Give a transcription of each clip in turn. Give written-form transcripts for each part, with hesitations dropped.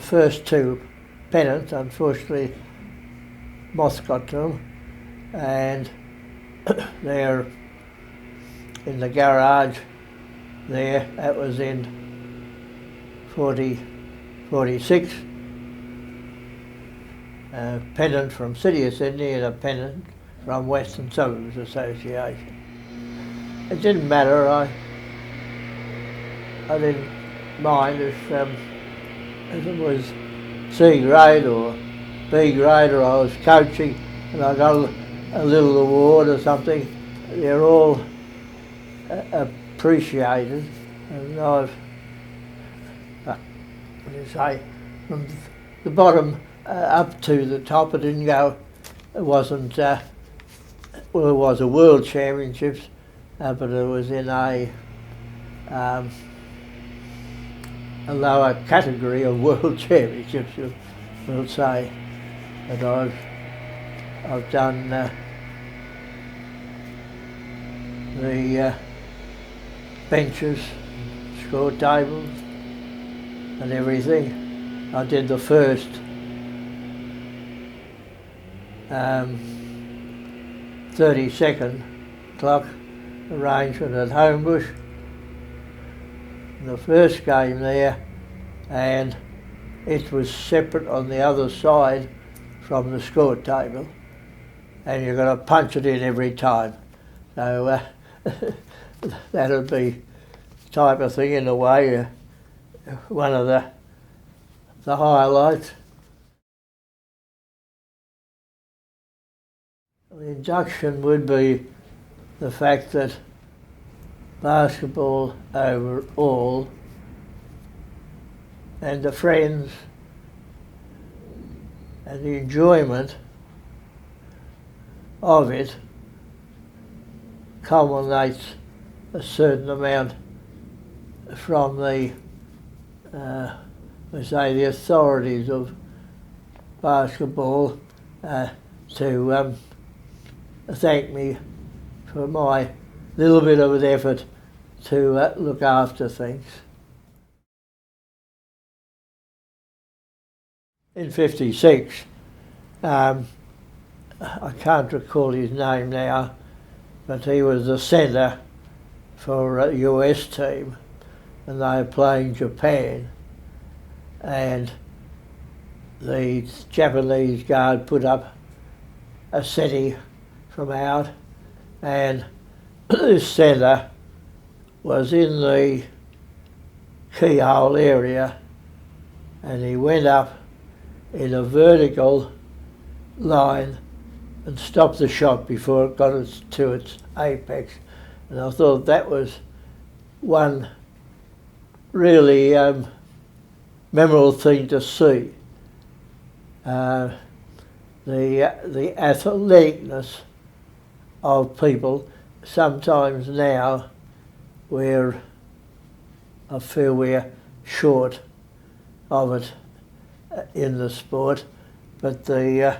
first two pennants, unfortunately, moth got to them, and they're in the garage there. That was in 46. A pennant from City of Sydney and a pennant from Western Suburbs Association. It didn't matter. I didn't mind if it was C grade or B grade, or I was coaching and I got a little award or something. They're all appreciated, and I've, from the bottom up to the top, it didn't go. It wasn't. Well, it was a World Championships, but it was in a lower category of World Championships, we'll say. But I've done the benches, score tables, and everything. I did the first 30-second clock arrangement at Homebush, the first game there, and it was separate on the other side from the score table, and you've got to punch it in every time. So that'd be the type of thing, in a way, one of the highlights. The induction would be the fact that basketball overall and the friends and the enjoyment of it culminates a certain amount from the, the authorities of basketball to thank me for my little bit of an effort to look after things. In 56, I can't recall his name now, but he was the centre for a US team, and they were playing Japan, and the Japanese guard put up a setting from out, and this centre was in the keyhole area, and he went up in a vertical line and stopped the shot before it got to its apex. And I thought that was one really memorable thing to see. The athleticness of people. Sometimes now I feel we're short of it in the sport, but the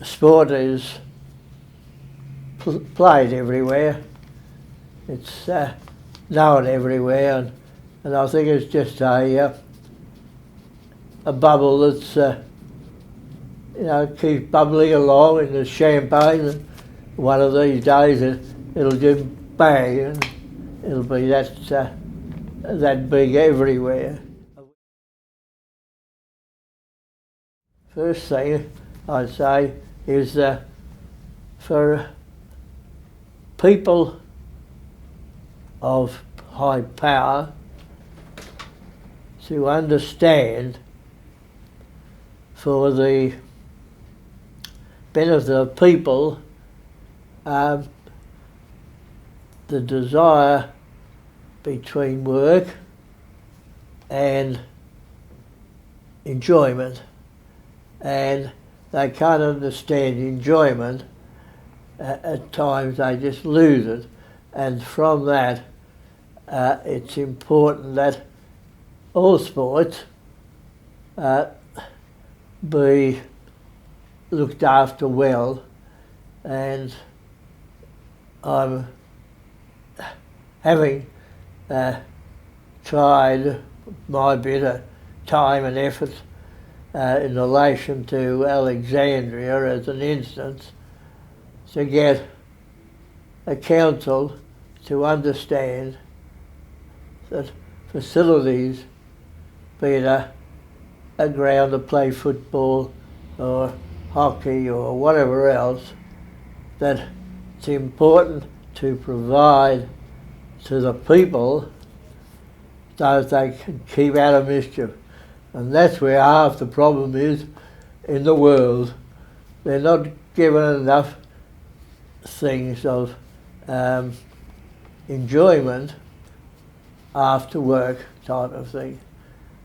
sport is played everywhere. It's known everywhere, and I think it's just a bubble that's keeps bubbling along in the champagne, and one of these days it'll just bang, and it'll be that big everywhere. First thing I'd say is for people of high power to understand, for the benefit of people, the desire between work and enjoyment, and they can't understand enjoyment. At times they just lose it, and from that it's important that all sports be looked after well, and I'm having tried my bit time and effort in relation to Alexandria as an instance to get a council to understand that facilities, be it a ground to play football or hockey or whatever else, that it's important to provide to the people so that they can keep out of mischief. And that's where half the problem is in the world. They're not given enough things of enjoyment after work type of thing.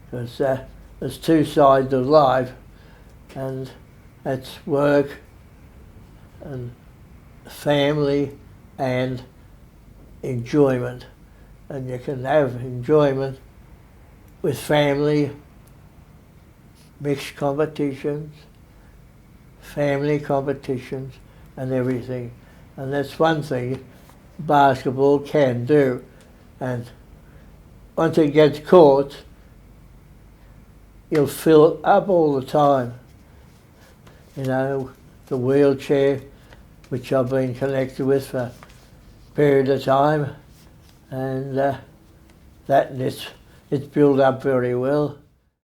Because there's two sides of life, and that's work and family and enjoyment. And you can have enjoyment with family, mixed competitions, family competitions and everything. And that's one thing basketball can do. And once it gets caught, you'll fill it up all the time. You know, the wheelchair, which I've been connected with for a period of time, and it's built up very well.